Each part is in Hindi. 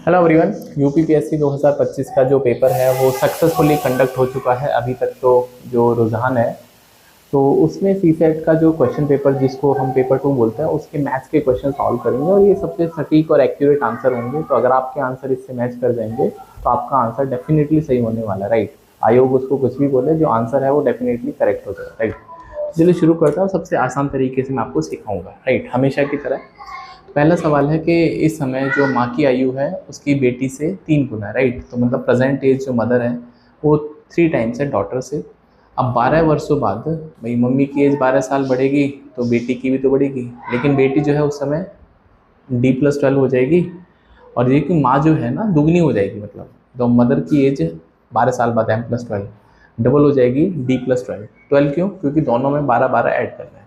Hello everyone. यूपीपीएससी 2025 का जो पेपर है वो सक्सेसफुली कंडक्ट हो चुका है। अभी तक तो जो रुझान है तो उसमें सीसेट का जो क्वेश्चन पेपर जिसको हम पेपर 2 बोलते हैं उसके मैथ्स के क्वेश्चन सॉल्व करेंगे और ये सबसे सटीक और एक्यूरेट आंसर होंगे। तो अगर आपके आंसर इससे मैच कर जाएंगे तो आपका आंसर डेफिनेटली सही होने वाला है, राइट। आयोग उसको कुछ भी बोले, जो आंसर है वो डेफिनेटली करेक्ट हो जाएगा, राइट। चलिए शुरू करता हूँ। सबसे आसान तरीके से मैं आपको सिखाऊंगा, राइट, हमेशा की तरह। पहला सवाल है कि इस समय जो माँ की आयु है उसकी बेटी से 3 गुना है, राइट। तो मतलब प्रेजेंट एज जो मदर है वो 3 टाइम्स है डॉटर से। अब 12 वर्षों बाद भाई मम्मी की एज 12 साल बढ़ेगी तो बेटी की भी तो बढ़ेगी, लेकिन बेटी जो है उस समय D+12 हो जाएगी और ये कि माँ जो है ना दुगनी हो जाएगी। मतलब तो मदर की एज 12 साल बाद M+12 डबल हो जाएगी D+12। 12 क्यों? क्योंकि दोनों में 12 ऐड करना है।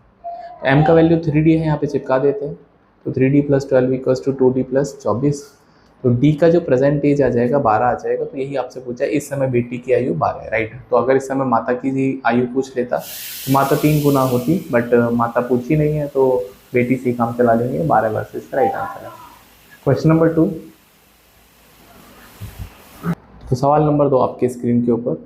तो M का वैल्यू 3D है, यहाँ पे चिपका देते हैं। तो 3D+12 = 2D+24। तो D का जो प्रेजेंट एज आ जाएगा 12 आ जाएगा। तो यही आपसे पूछा है इस समय बेटी की आयु 12 है, राइट। तो अगर इस समय माता की आयु पूछ लेता तो माता 3 गुना होती, बट माता पूछी नहीं है तो बेटी से ही काम चला लेंगे। 12 वर्ष इसका राइट आंसर है। Question number 2। तो सवाल नंबर 2 आपके स्क्रीन के ऊपर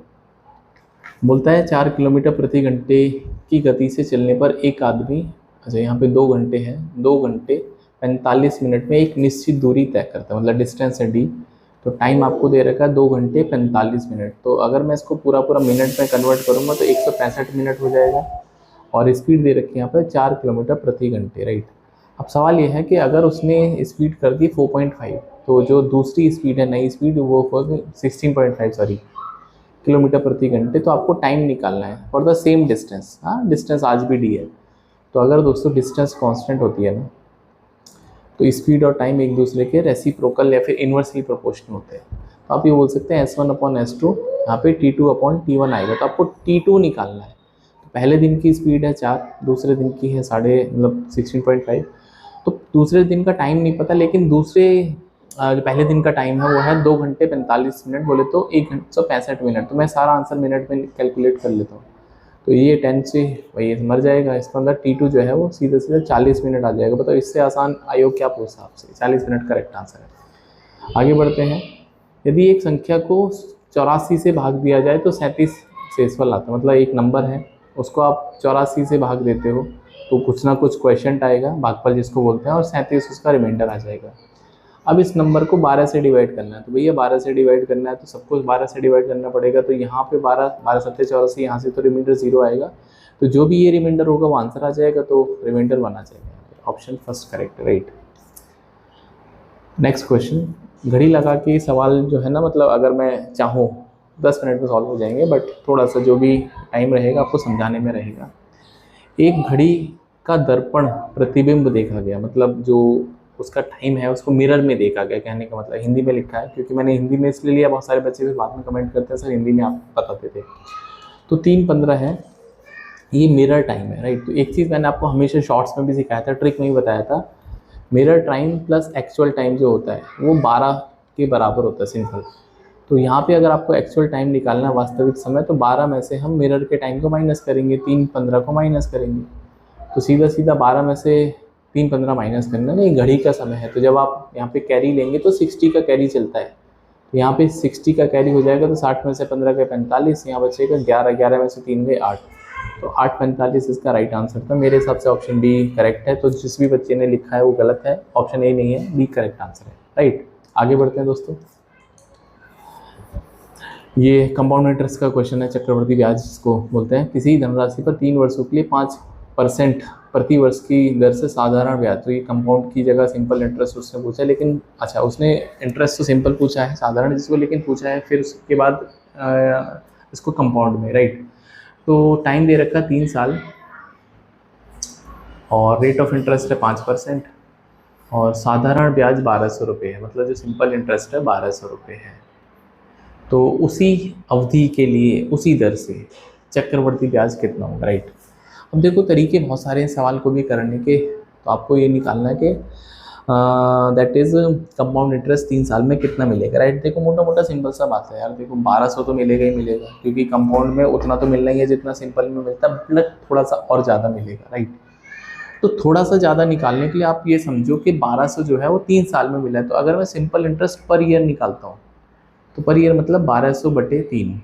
बोलता है 4 किलोमीटर प्रति घंटे की गति से चलने पर एक आदमी, अच्छा यहाँ पे 2 घंटे हैं, 2 घंटे 45 मिनट में एक निश्चित दूरी तय करता है, मतलब डिस्टेंस है D। तो टाइम आपको दे रखा है 2 घंटे 45 मिनट। तो अगर मैं इसको पूरा पूरा मिनट में कन्वर्ट करूँगा तो 165 मिनट हो जाएगा और स्पीड दे रखी है यहाँ पर 4 किलोमीटर प्रति घंटे, राइट। अब सवाल ये है कि अगर उसने स्पीड कर दी 4.5 तो जो दूसरी स्पीड है, नई स्पीड, वो 16.5 सॉरी किलोमीटर प्रति घंटे। तो आपको टाइम निकालना है फॉर द सेम डिस्टेंस। हाँ, डिस्टेंस आज भी D है। तो अगर दोस्तों डिस्टेंस कांस्टेंट होती है ना तो स्पीड और टाइम एक दूसरे के रेसिप्रोकल या फिर इन्वर्सली प्रोपोर्शनल होते हैं। तो आप ये बोल सकते हैं S1/S2, यहाँ पे T2/T1 आएगा। तो आपको T2 निकालना है। तो पहले दिन की स्पीड है 4, दूसरे दिन की है मतलब 16.5। तो दूसरे दिन का टाइम नहीं पता, लेकिन जो पहले दिन का टाइम है वो है 2 घंटे 45 मिनट, बोले तो 1 घंटे 165 मिनट। तो मैं सारा आंसर मिनट में कैलकुलेट कर लेता हूँ। तो ये 10 से वही मर जाएगा। इसका अंदर T2 जो है वो सीधे सीधे 40 मिनट आ जाएगा। बताओ इससे आसान आयोग क्या पूछा आपसे? 40 मिनट करेक्ट आंसर है। आगे बढ़ते हैं। यदि एक संख्या को 84 से भाग दिया जाए तो 37 शेषफल आता है। मतलब एक नंबर है उसको आप 84 से भाग देते हो तो कुछ ना कुछ क्वेश्चन आएगा, भागफल जिसको बोलते हैं, और 37 उसका रिमाइंडर आ जाएगा। अब इस नंबर को 12 से डिवाइड करना है। तो भैया 12 से डिवाइड करना है तो सबको 12 से डिवाइड करना पड़ेगा। तो यहाँ पे 12 यहाँ से तो रिमाइंडर 0 आएगा। तो जो भी ये रिमाइंडर होगा वो आंसर आ जाएगा। तो रिमाइंडर 1 आ जाएगा। Option first correct, right. Next question. घड़ी लगा के सवाल जो है ना, मतलब अगर मैं चाहूँ 10 मिनट में सॉल्व हो जाएंगे, बट थोड़ा सा जो भी टाइम रहेगा आपको समझाने में रहेगा। एक घड़ी का दर्पण प्रतिबिंब देखा गया, मतलब जो उसका टाइम है उसको मिरर में देखा गया। कहने का मतलब हिंदी में लिखा है, क्योंकि मैंने हिंदी में इसलिए लिया, बहुत सारे बच्चे भी बाद में कमेंट करते हैं सर हिंदी में आप बताते थे। तो 3:15 है, ये मिरर टाइम है, राइट। तो एक चीज़ मैंने आपको हमेशा शॉर्ट्स में भी सिखाया था, ट्रिक में भी बताया था, mirror time plus actual time जो होता है वो 12 के बराबर होता है, सिंपल। तो यहाँ पे अगर आपको एक्चुअल टाइम निकालना है, वास्तविक समय, तो 12 में से हम मिरर के टाइम को माइनस करेंगे, 3:15 को माइनस करेंगे। तो सीधा सीधा 12 में से 3:15 माइनस करना, नहीं घड़ी का समय है। तो जब आप यहाँ पे कैरी लेंगे तो 60 का कैरी चलता है। तो यहाँ पे 60 का कैरी हो जाएगा। तो 60 में से 15 गए 45, यहाँ बचेगा 11, 11 में से 3 गए 8। तो 8:45 इसका राइट आंसर था। मेरे हिसाब से ऑप्शन बी करेक्ट है। तो जिस भी बच्चे ने लिखा है वो गलत है, ऑप्शन ए नहीं है, बी करेक्ट आंसर है, राइट। आगे बढ़ते हैं दोस्तों। ये कंपाउंड इंटरेस्ट का क्वेश्चन है, चक्रवर्ती ब्याज जिसको बोलते हैं। किसी धनराशि पर 3 वर्षों के लिए 5% प्रति वर्ष की दर से साधारण ब्याज। तो ये कंपाउंड की जगह सिंपल इंटरेस्ट उसने पूछा, लेकिन अच्छा उसने इंटरेस्ट तो सिंपल पूछा है, साधारण जिसको लेकिन पूछा है, फिर उसके बाद इसको कंपाउंड में, राइट। तो टाइम दे रखा 3 साल और रेट ऑफ इंटरेस्ट है 5% और साधारण ब्याज 1200 रुपये है। मतलब जो सिंपल इंटरेस्ट है 1200 रुपये है। तो उसी अवधि के लिए उसी दर से चक्रवर्ती ब्याज कितना होगा, राइट। अब देखो तरीके बहुत सारे हैं सवाल को भी करने के। तो आपको ये निकालना है कि दैट इज़ कंपाउंड इंटरेस्ट 3 साल में कितना मिलेगा, राइट। देखो मोटा मोटा सिंपल सा बात है यार। देखो 1200 तो मिलेगा ही मिलेगा, क्योंकि कंपाउंड में उतना तो मिलना ही है जितना सिंपल में मिलता है, प्लस थोड़ा सा और ज़्यादा मिलेगा, राइट। तो थोड़ा सा ज़्यादा निकालने के लिए आप ये समझो कि 1200 जो है वो 3 साल में मिला है। तो अगर मैं सिंपल इंटरेस्ट पर ईयर निकालता हूँ तो पर ईयर मतलब 1200/3,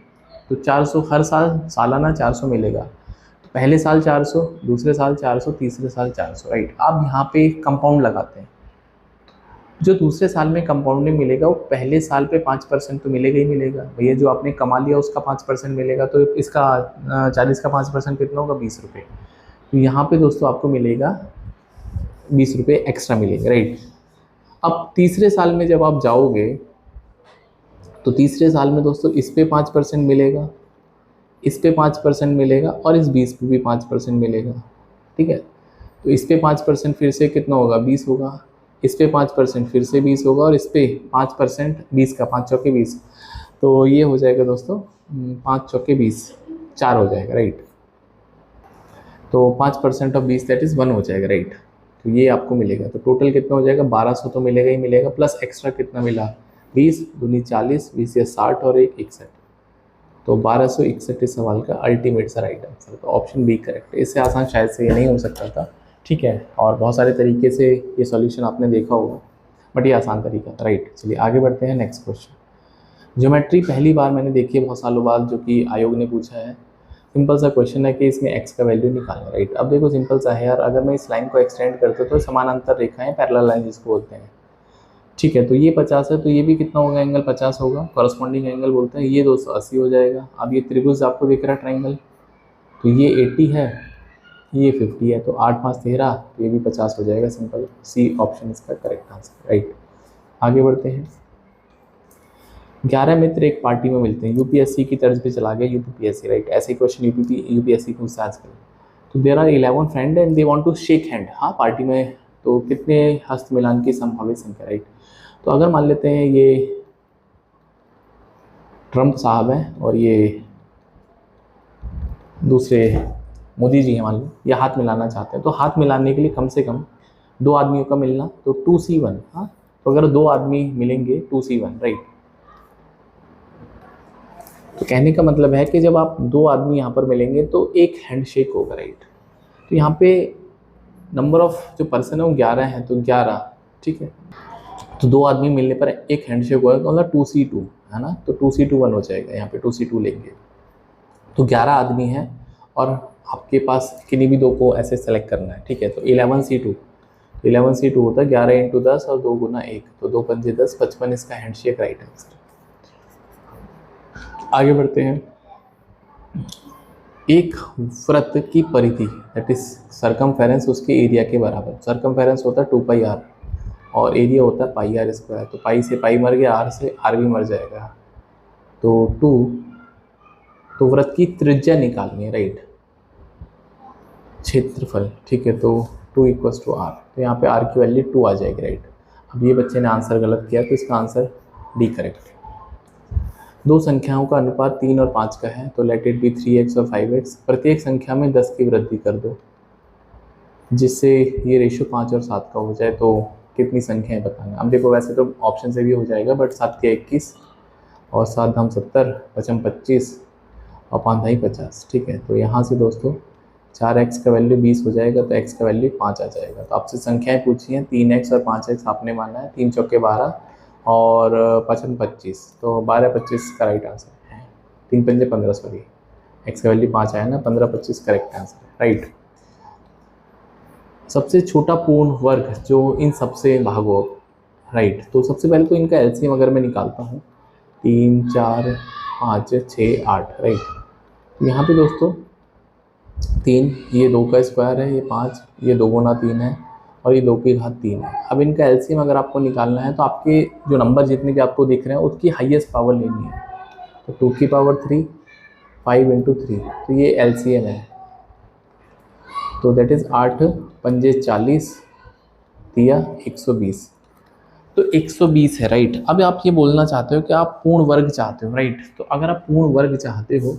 तो 400 हर साल सालाना 400 मिलेगा। तो पहले साल 400, दूसरे साल 400, तीसरे साल 400, राइट। आप यहाँ पे कंपाउंड लगाते हैं, जो दूसरे साल में कंपाउंडिंग मिलेगा वो पहले साल पे 5% तो मिलेगा ही मिलेगा भैया। जो आपने कमा लिया उसका 5% मिलेगा, तो इसका 40 का 5% कितना होगा, 20 रुपये। तो यहाँ पे दोस्तों आपको मिलेगा 20 रुपये एक्स्ट्रा मिलेगा, राइट। अब तीसरे साल में जब आप जाओगे तो तीसरे साल में दोस्तों इस पे 5% मिलेगा, इस पे 5% मिलेगा और इस 20 पे भी 5% मिलेगा, ठीक है। तो इस पे 5% फिर से कितना होगा, 20 होगा। इस पे 5% फिर से 20 होगा और इस पे 5% 20 का, 5 चौके 20, तो ये हो जाएगा दोस्तों 5 चौके 20, 4 हो जाएगा, राइट। तो 5% ऑफ 20 दैट इज़ 1 हो जाएगा, राइट। तो ये आपको मिलेगा। तो टोटल कितना हो जाएगा, 1200 तो मिलेगा ही मिलेगा, प्लस एक्स्ट्रा कितना मिला, 20 दूनी 40, 20 या 60 और 1 61, तो 1261 इस सवाल का अल्टीमेट सा राइट आंसर। तो ऑप्शन बी करेक्ट है। इससे आसान शायद से ये नहीं हो सकता था, ठीक है। और बहुत सारे तरीके से ये सॉल्यूशन आपने देखा होगा, बट ये आसान तरीका था, राइट। चलिए आगे बढ़ते हैं। नेक्स्ट क्वेश्चन, ज्योमेट्री पहली बार मैंने देखी है बहुत सालों बाद, जो कि आयोग ने पूछा है। सिंपल सा क्वेश्चन है कि इसमें एक्स का वैल्यू निकालना, राइट। अब देखो सिंपल सा है यार, अगर मैं इस लाइन को एक्सटेंड करता हूँ तो समानांतर रेखाएं, पैरेलल लाइन जिसको बोलते हैं, ठीक है। तो ये 50 है, तो ये भी कितना होगा, एंगल 50 होगा, कॉरस्पॉन्डिंग एंगल बोलते हैं। ये 280 हो जाएगा। अब ये त्रिभुज आपको दिख रहा है, ट्राइंगल, तो ये 80 है, ये 50 है, तो 8 5 13, तो ये भी 50 हो जाएगा। सिंपल सी ऑप्शन इसका करेक्ट आंसर, राइट। आगे बढ़ते हैं। 11 मित्र एक पार्टी में मिलते हैं, यूपीएससी की तर्ज पे चला गया, यूपीएससी, राइट। ऐसे क्वेश्चन यूपीएससी पूछता है आजकल। तो there are 11 friend and they want to shake hand, हाँ पार्टी में, तो कितने हस्त मिलान की संभावित संख्या, राइट। तो अगर मान लेते हैं ये ट्रंप साहब हैं और ये दूसरे मोदी जी हैं, मान लो ये हाथ मिलाना चाहते हैं, तो हाथ मिलाने के लिए कम से कम 2 आदमियों का मिलना, तो 2C1, हाँ। तो अगर 2 आदमी मिलेंगे 2C1, राइट। तो कहने का मतलब है कि जब आप 2 आदमी यहाँ पर मिलेंगे तो एक हैंडशेक होगा, राइट। तो यहाँ पे नंबर ऑफ जो पर्सन है वो 11 है, तो 11, ठीक है। तो 2 आदमी मिलने पर एक हैंडशेक होगा, तो मतलब 2C2 है ना, तो 2C2 1 हो जाएगा। यहाँ पे 2C2 लेंगे तो 11 आदमी हैं और आपके पास किन्हीं भी 2 को ऐसे सेलेक्ट करना है, ठीक है। तो 11C2, 11C2 होता है 11 × 10 और 2 × 1, तो 2 पंजे 10, 55 इसका हैंडशेक राइट आंसर। आगे बढ़ते हैं। एक वृत्त की परिधि दैट इज सर्कमफेरेंस उसके एरिया के बराबर, सर्कमफेरेंस होता है 2πr और एरिया होता है πr²। तो पाई से पाई मर गया, r से r भी मर जाएगा, तो 2। तो वृत्त की त्रिज्या निकालनी है, राइट, क्षेत्रफल, ठीक है। तो 2 = r, तो यहाँ पे r की वैल्यू 2 आ जाएगी, राइट। अब ये बच्चे ने आंसर गलत किया, तो इसका आंसर डी करेक्ट। 2 संख्याओं का अनुपात 3 और 5 का है, तो लेट इट बी 3x और 5x। प्रत्येक संख्या में 10 की वृद्धि कर दो, जिससे ये रेशियो 5 और 7 का हो जाए। तो कितनी संख्याएं बताना। अब देखो वैसे तो ऑप्शन से भी हो जाएगा, बट 7 के 21 और 7 धाम 70, 5 25 और 5 ढाई 50, ठीक है। तो यहाँ से दोस्तों 4x का वैल्यू 20 हो जाएगा, तो x का वैल्यू 5 आ जाएगा। तो आपसे संख्याएं पूछी हैं 3x और 5x आपने माना है, 3 चौके 12 और 5 25, तो 12 25 का राइट आंसर है। 3 पंजे 15, सॉरी x का वैल्यू 5 आया ना, 15 25 करेक्ट आंसर, राइट। सबसे छोटा पूर्ण वर्ग जो इन सबसे भागो, राइट। तो सबसे पहले तो इनका एलसीएम अगर मैं निकालता हूँ, 3 4 5 6 8, राइट। तो यहाँ पे दोस्तों 3, ये 2 का स्क्वायर है, ये 5, ये 2 × 3 है और ये 2 की घात 3 है। अब इनका एलसीएम अगर आपको निकालना है तो आपके जो नंबर जितने भी आपको दिख रहे हैं उसकी हाईएस्ट पावर लेनी है, तो 2 की पावर 3, 5 × 3, तो ये एलसीएम है। तो दैट इज़ 8 पंजे 40 दिया 120, तो 120 है, राइट। अब आप ये बोलना चाहते हो कि आप पूर्ण वर्ग चाहते हो, राइट। तो अगर आप पूर्ण वर्ग चाहते हो,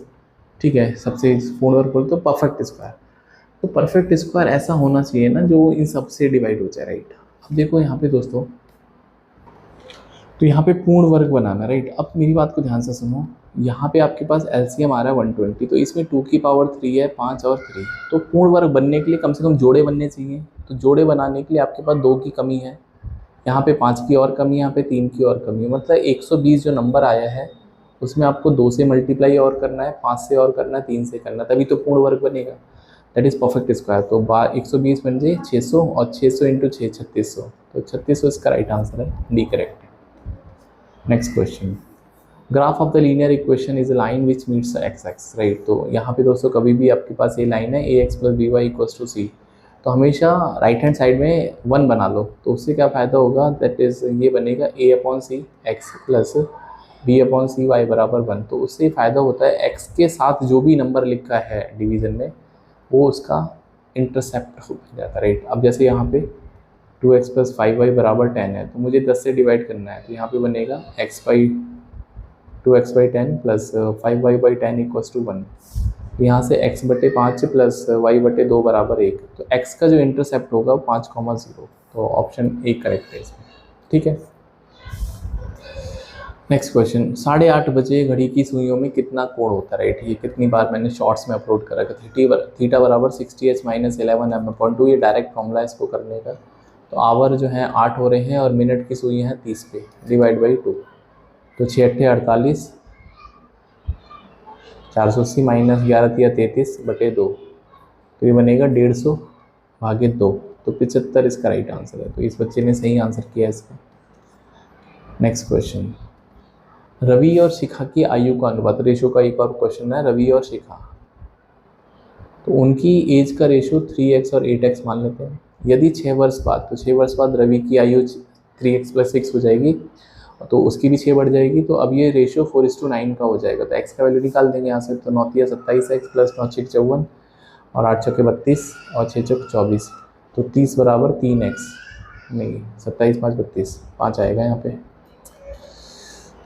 ठीक है, सबसे पूर्ण वर्ग बोलते हो परफेक्ट स्क्वायर, तो परफेक्ट स्क्वायर ऐसा होना चाहिए ना जो इन सबसे डिवाइड हो जाए, राइट। अब देखो यहाँ पे दोस्तों तो यहाँ पे पूर्ण वर्ग बनाना, राइट। अब मेरी बात को ध्यान से सुनो, यहाँ पे आपके पास एलसीएम आ रहा है 120, तो इसमें 2 की पावर 3 है, 5 और 3, तो पूर्ण वर्ग बनने के लिए कम से कम जोड़े बनने चाहिए। तो जोड़े बनाने के लिए आपके पास 2 की कमी है, यहाँ पे 5 की और कमी है, यहाँ पे 3 की और कमी है, मतलब 120 जो नंबर आया है उसमें आपको 2 से मल्टीप्लाई और करना है, 5 से और करना है, 3 से करना है, तभी तो पूर्ण वर्ग बनेगा। That is perfect square. तो 120 बन जाए 600, और 600 इंटू 6 3600, तो 3600 इसका राइट आंसर है, D correct. Next question, graph of the linear equation is a line which meets x x, right. तो यहाँ पे दोस्तों कभी भी आपके पास ये लाइन है A X plus B Y equals to C, तो हमेशा राइट हैंड साइड में 1 बना लो, तो उससे क्या फ़ायदा होगा, दैट इज़ ये बनेगा ए अपॉन सी एक्स प्लस बी अपॉन सी वाई बराबर 1। तो उससे फ़ायदा होता है एक्स के साथ जो भी नंबर लिखा है डिवीज़न में वो उसका इंटरसेप्ट हो जाता है, राइट। अब जैसे यहाँ पे 2x प्लस 5y बराबर 10 है, तो मुझे 10 से डिवाइड करना है, तो यहाँ पे बनेगा x by 10 plus 5y by 10 equals to 1। यहाँ से x बटे 5 प्लस y बटे 2 बराबर 1, तो x का जो इंटरसेप्ट होगा वो 5,0, तो ऑप्शन ए करेक्ट है इसमें, ठीक है। नेक्स्ट क्वेश्चन, 8:30 बजे घड़ी की सुइयों में कितना कोण होता है, राइट। ये कितनी बार मैंने शॉर्ट्स में अपलोड करा था, थीटा बराबर 60h माइनस 11m/2, ये डायरेक्ट फॉर्मूला है इसको करने का। तो आवर जो है 8 हो रहे हैं और मिनट की सुई हैं 30 पे, डिवाइड बाई 2, तो 6 8 48, 480 माइनस 11 या 33 बटे 2, तो ये बनेगा 150 भागे 2, तो 75 इसका राइट आंसर है। तो इस बच्चे ने सही आंसर किया इसका। नेक्स्ट क्वेश्चन, रवि और शिखा की आयु का अनुपात, रेशो का एक और क्वेश्चन है, रवि और शिखा, तो उनकी एज का रेशो 3x और 8x मान लेते हैं। यदि 6 वर्ष बाद, तो 6 वर्ष बाद रवि की आयु 3x प्लस 6 हो जाएगी, तो उसकी भी 6 बढ़ जाएगी, तो अब ये रेशो 4:9 का हो जाएगा। तो x का वैल्यू निकाल देंगे यहाँ से, तो 9 × 27x प्लस 9 × 6 = 54 और 8 × 6 = 32 और 6 × 6 = 24, तो 30 बराबर 3x, नहीं 27 5 32, 5 आएगा यहाँ पे,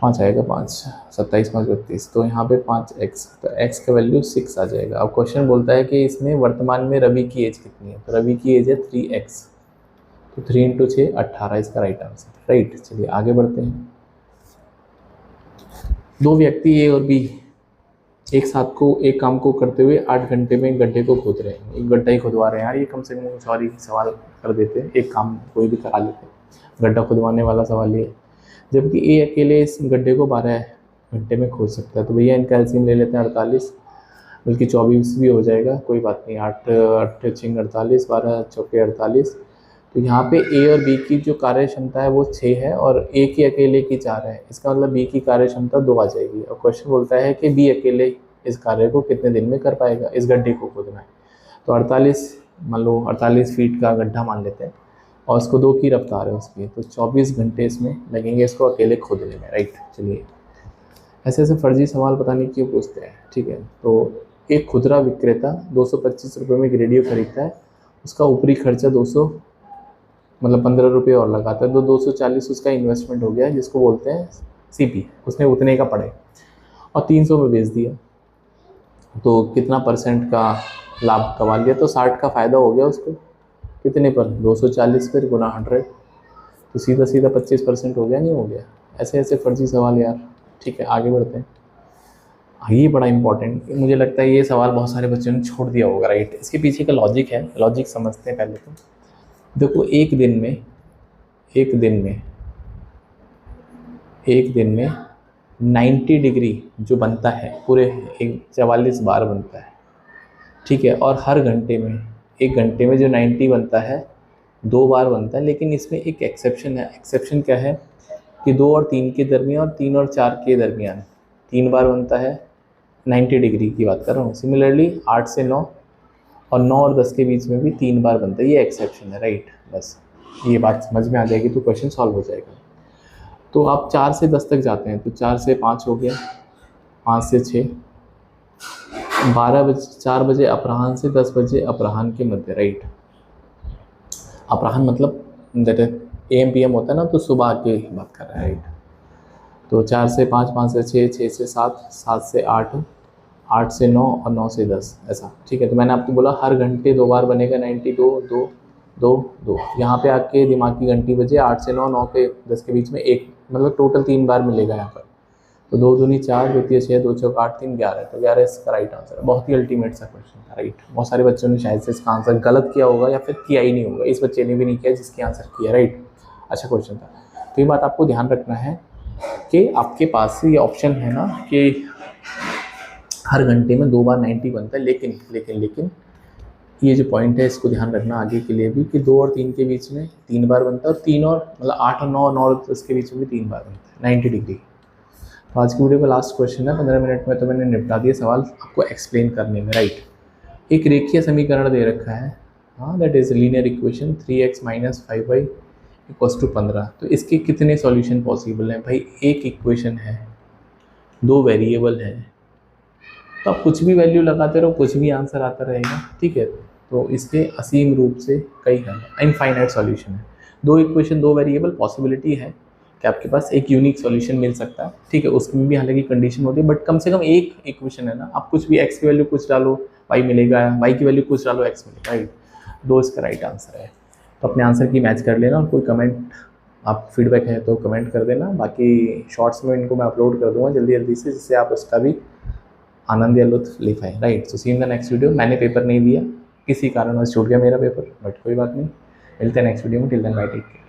5 आएगा, 5 27 5 32, तो यहाँ पे 5x, तो x का वैल्यू 6 आ जाएगा। अब क्वेश्चन बोलता है कि इसमें वर्तमान में रवि की एज कितनी है, तो रवि की एज है 3x, तो 3 × 6 18 इसका राइट आंसर, राइट। चलिए आगे बढ़ते हैं। दो व्यक्ति ए और बी एक साथ को एक काम को करते हुए 8 घंटे में एक गड्ढे को खोद रहे हैं, एक गड्ढा ही खुदवा रहे हैं यार, ये कम से कम सॉरी सवाल कर देते हैं, एक काम कोई भी करा लेते हैं, गड्ढा खुदवाने वाला सवाल ये, जबकि ए अकेले इस गड्ढे को 12 घंटे में खोद सकता है। तो भैया इनका एलसीएम ले लेते हैं 48, बल्कि 24 भी हो जाएगा, कोई बात नहीं, 8 8 6 48, 12 चौके 48, तो यहाँ पे ए और बी की जो कार्य क्षमता है वो 6 है और ए की अकेले की 4 है, इसका मतलब बी की कार्य क्षमता 2 आ जाएगी। और क्वेश्चन बोलता है कि बी अकेले इस कार्य को कितने दिन में कर पाएगा, इस गड्ढे को खोदना है। तो 48 मान लो, 48 फीट का गड्ढा मान लेते हैं और उसको 2 की रफ्तार है उसकी, तो 24 घंटे इसमें लगेंगे इसको अकेले खोदने में, राइट। चलिए ऐसे ऐसे फर्जी सवाल पता नहीं क्यों पूछते हैं, ठीक है। तो एक खुदरा विक्रेता 225 रुपये में एक रेडियो खरीदता है, उसका ऊपरी खर्चा 200 मतलब 15 रुपये और लगाता है, तो 240 उसका इन्वेस्टमेंट हो गया, जिसको बोलते हैं सीपी, उसने उतने का पड़े और 300 में बेच दिया, तो कितना % का लाभ कमा लिया, तो 60 का फ़ायदा हो गया उसको, कितने पर 240 पर गुना 100, तो सीधा सीधा 25% हो गया, नहीं हो गया। ऐसे ऐसे फर्जी सवाल यार, ठीक है आगे बढ़ते हैं। ये बड़ा इंपॉर्टेंट, मुझे लगता है ये सवाल बहुत सारे बच्चों ने छोड़ दिया होगा, राइट। इसके पीछे का लॉजिक है, लॉजिक समझते हैं पहले। तो देखो एक दिन में 90 डिग्री जो बनता है पूरे 44 बार बनता है, ठीक है। और हर घंटे में, एक घंटे में जो 90 बनता है 2 बार बनता है, लेकिन इसमें एक एक्सेप्शन है। एक्सेप्शन क्या है कि 2 और 3 के दरमियान और 3 और 4 के दरमियान 3 बार बनता है, 90 डिग्री की बात कर रहा हूँ। सिमिलरली 8 से 9 और 9 और 10 के बीच में भी 3 बार बनता है, ये एक्सेप्शन है, राइट। बस ये बात समझ में आ जाएगी तो क्वेश्चन सॉल्व हो जाएगा। तो आप 4 से 10 तक जाते हैं, तो 4 से 5 हो गया, 5 से 6, 12 बजे, 4 बजे अपराह्न से 10 बजे अपराह्न के मध्य, राइट। अपराह्न मतलब दैट AM PM होता है ना, तो सुबह की बात कर रहा है, राइट। तो 4 से 5, 5 से 6, 6 से 7, 7 से 8, 8 से 9 और 9 से 10, ऐसा, ठीक है। तो मैंने आपको बोला हर घंटे 2 बार बनेगा 90, 2 2 2 2, यहाँ पे आके दिमाग की घंटी बजे 8 से 9, 9 से 10 के बीच में एक, मतलब टोटल 3 बार मिलेगा यहाँ पर। तो 2 दूनी 4, 2 तिया 6, 2 चौक 8, 3 11, तो 11 इसका राइट आंसर है। बहुत ही अल्टीमेट सा क्वेश्चन था, राइट। बहुत सारे बच्चों ने शायद से इसका आंसर गलत किया होगा या फिर किया ही नहीं होगा। इस बच्चे ने भी नहीं किया जिसकी आंसर किया, राइट। अच्छा क्वेश्चन था। तो ये बात आपको ध्यान रखना है कि आपके पास ये ऑप्शन है ना कि हर घंटे में 2 बार 90 बनता है, लेकिन ये जो पॉइंट है इसको ध्यान रखना आगे के लिए भी कि 2 और 3 के बीच में 3 बार बनता है, और 3 और मतलब 8 और 9 और 9 और 10 के बीच में भी 3 बार बनता है 90 डिग्री। तो आज की वीडियो का लास्ट क्वेश्चन है, 15 मिनट में तो मैंने निपटा दिया सवाल आपको एक्सप्लेन करने में, राइट। एक रेखीय समीकरण दे रखा है, हाँ, that is linear equation 3x - 5y = 15। तो इसके कितने सॉल्यूशन पॉसिबल हैं भाई? एक इक्वेशन है, 2 वेरिएबल हैं, तो आप कुछ भी वैल्यू लगाते रहो, कुछ भी आंसर आता रहेगा, ठीक है। तो इसके असीम रूप से कई हल, इनफाइनाइट सॉल्यूशन है। 2 इक्वेशन, 2 वेरिएबल, पॉसिबिलिटी है कि आपके पास एक यूनिक सॉल्यूशन मिल सकता है, ठीक है। उसमें भी हालांकि कंडीशन होती है, बट कम से कम एक इक्वेशन है ना। आप कुछ भी x की वैल्यू कुछ डालो y मिलेगा, y की वैल्यू कुछ डालो x मिलेगा, राइट। 2 इसका राइट आंसर है। तो अपने आंसर की मैच कर लेना, और कोई कमेंट आप फीडबैक है तो कमेंट कर देना। बाकी शॉर्ट्स में इनको मैं अपलोड कर दूँगा जल्दी जल्दी से, जिससे आप उसका भी आनंद या लुत्फ ले पाए, right. So see in the next video. मैंने पेपर नहीं दिया, किसी कारणवश छूट गया मेरा पेपर, बट कोई बात नहीं, मिलते हैं नेक्स्ट वीडियो में। Till then bye, take care.